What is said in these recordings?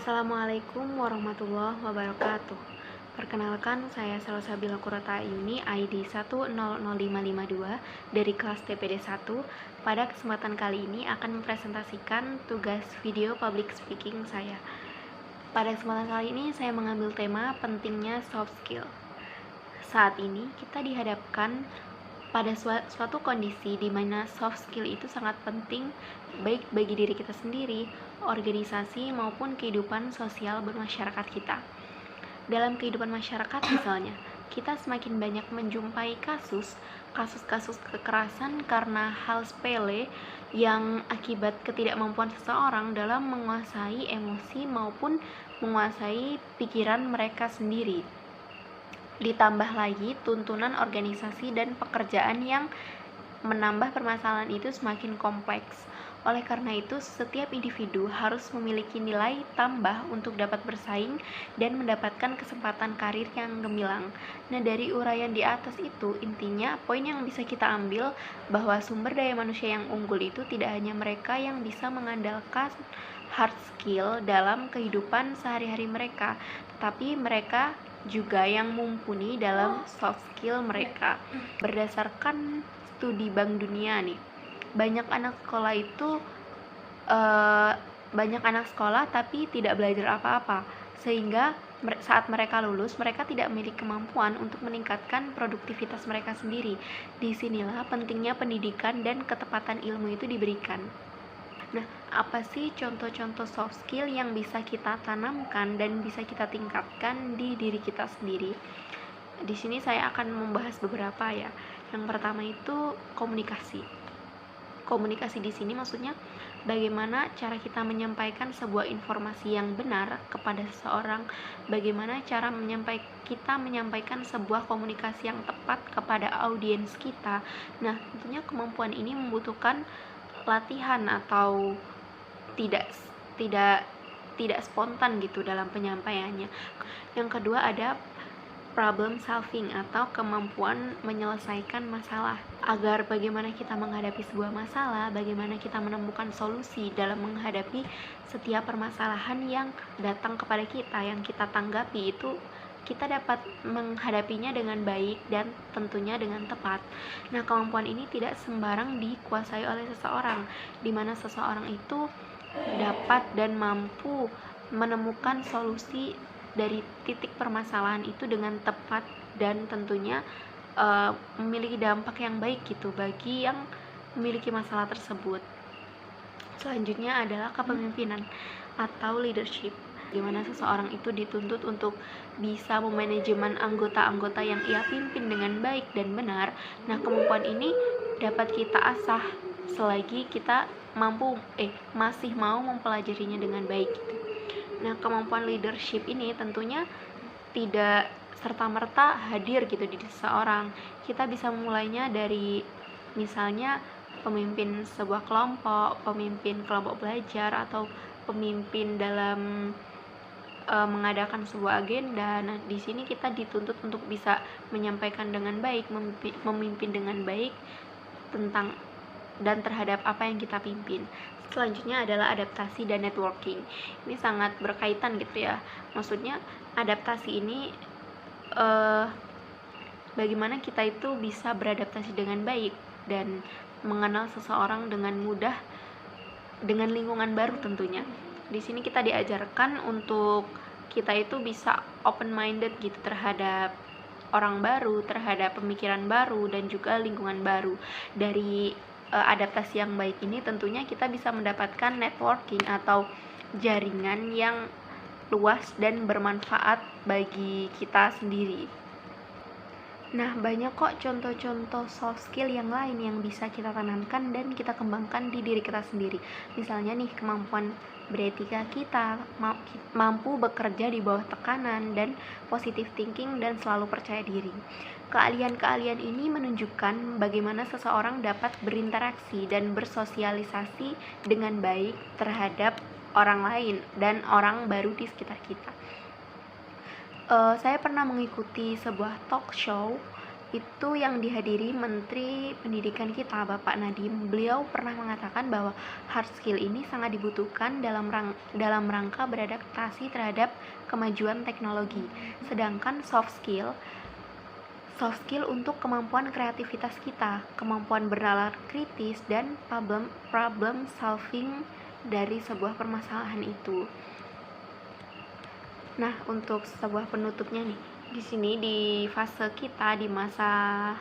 Assalamualaikum warahmatullahi wabarakatuh. Perkenalkan, saya Salsabila Kurata Ayuni, ID 100552 dari kelas TPD 1. Pada kesempatan kali ini akan mempresentasikan tugas video public speaking saya. Pada kesempatan kali ini saya mengambil tema pentingnya soft skill. Saat ini kita dihadapkan pada suatu kondisi di mana soft skill itu sangat penting baik bagi diri kita sendiri, organisasi maupun kehidupan sosial bermasyarakat kita. Dalam kehidupan masyarakat misalnya, kita semakin banyak menjumpai kasus-kasus kekerasan karena hal sepele yang akibat ketidakmampuan seseorang dalam menguasai emosi maupun menguasai pikiran mereka sendiri. Ditambah lagi tuntunan organisasi dan pekerjaan yang menambah permasalahan itu semakin kompleks. Oleh karena itu, setiap individu harus memiliki nilai tambah untuk dapat bersaing dan mendapatkan kesempatan karir yang gemilang. Nah, dari uraian di atas itu, intinya poin yang bisa kita ambil bahwa sumber daya manusia yang unggul itu tidak hanya mereka yang bisa mengandalkan hard skill dalam kehidupan sehari-hari mereka, tetapi mereka juga yang mumpuni dalam soft skill mereka. Berdasarkan studi Bank Dunia nih, banyak anak sekolah tapi tidak belajar apa-apa, sehingga saat mereka lulus mereka tidak memiliki kemampuan untuk meningkatkan produktivitas mereka sendiri. Disinilah pentingnya pendidikan dan ketepatan ilmu itu diberikan. Nah, apa sih contoh-contoh soft skill yang bisa kita tanamkan dan bisa kita tingkatkan di diri kita sendiri? Di sini saya akan membahas beberapa ya. Yang pertama itu komunikasi. Komunikasi di sini maksudnya bagaimana cara kita menyampaikan sebuah informasi yang benar kepada seseorang, bagaimana cara kita menyampaikan sebuah komunikasi yang tepat kepada audiens kita. Nah, tentunya kemampuan ini membutuhkan latihan atau tidak spontan gitu dalam penyampaiannya. Yang kedua ada problem solving atau kemampuan menyelesaikan masalah. Agar bagaimana kita menghadapi sebuah masalah, bagaimana kita menemukan solusi dalam menghadapi setiap permasalahan yang datang kepada kita, yang kita tanggapi itu kita dapat menghadapinya dengan baik dan tentunya dengan tepat. Nah, kemampuan ini tidak sembarang dikuasai oleh seseorang, di mana seseorang itu dapat dan mampu menemukan solusi dari titik permasalahan itu dengan tepat dan tentunya memiliki dampak yang baik gitu bagi yang memiliki masalah tersebut. Selanjutnya adalah kepemimpinan atau leadership. Bagaimana seseorang itu dituntut untuk bisa memanajemen anggota-anggota yang ia pimpin dengan baik dan benar. Nah, kemampuan ini dapat kita asah selagi kita masih mau mempelajarinya dengan baik gitu. Nah, kemampuan leadership ini tentunya tidak serta-merta hadir gitu di seseorang. Kita bisa memulainya dari misalnya pemimpin sebuah kelompok, pemimpin kelompok belajar, atau pemimpin dalam mengadakan sebuah agenda. Nah, di sini kita dituntut untuk bisa menyampaikan dengan baik, memimpin dengan baik tentang dan terhadap apa yang kita pimpin. Selanjutnya adalah adaptasi dan networking. Ini sangat berkaitan gitu ya. Maksudnya adaptasi ini bagaimana kita itu bisa beradaptasi dengan baik dan mengenal seseorang dengan mudah dengan lingkungan baru tentunya. Di sini kita diajarkan untuk kita itu bisa open minded gitu terhadap orang baru, terhadap pemikiran baru dan juga lingkungan baru. Dari adaptasi yang baik ini tentunya kita bisa mendapatkan networking atau jaringan yang luas dan bermanfaat bagi kita sendiri. Nah, banyak kok contoh-contoh soft skill yang lain yang bisa kita tanamkan dan kita kembangkan di diri kita sendiri. Misalnya nih, kemampuan beretika kita, mampu bekerja di bawah tekanan, dan positive thinking dan selalu percaya diri. Keahlian-keahlian ini menunjukkan bagaimana seseorang dapat berinteraksi dan bersosialisasi dengan baik terhadap orang lain dan orang baru di sekitar kita. Saya pernah mengikuti sebuah talk show itu yang dihadiri Menteri Pendidikan kita, Bapak Nadiem. Beliau pernah mengatakan bahwa hard skill ini sangat dibutuhkan dalam rangka beradaptasi terhadap kemajuan teknologi. Sedangkan soft skill untuk kemampuan kreativitas kita, kemampuan bernalar kritis, dan problem solving dari sebuah permasalahan itu. Nah, untuk sebuah penutupnya nih, di sini di fase kita, di masa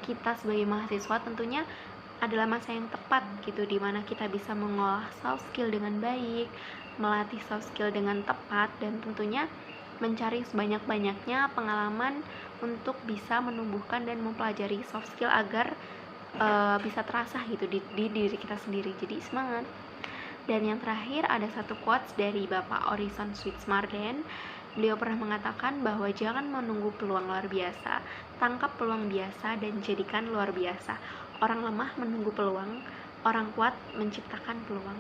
kita sebagai mahasiswa, tentunya adalah masa yang tepat gitu, dimana kita bisa mengolah soft skill dengan baik, melatih soft skill dengan tepat, dan tentunya mencari sebanyak-banyaknya pengalaman untuk bisa menumbuhkan dan mempelajari soft skill agar bisa terasa gitu di diri kita sendiri. Jadi semangat. Dan yang terakhir ada satu quotes dari Bapak Orison Switsmarden. Beliau pernah mengatakan bahwa jangan menunggu peluang luar biasa, tangkap peluang biasa dan jadikan luar biasa. Orang lemah menunggu peluang, orang kuat menciptakan peluang.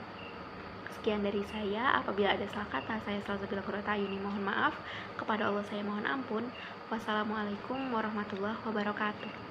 Sekian dari saya. Apabila ada salah kata, saya Salsabila Kurotayuni mohon maaf. Kepada Allah saya mohon ampun. Wassalamualaikum warahmatullahi wabarakatuh.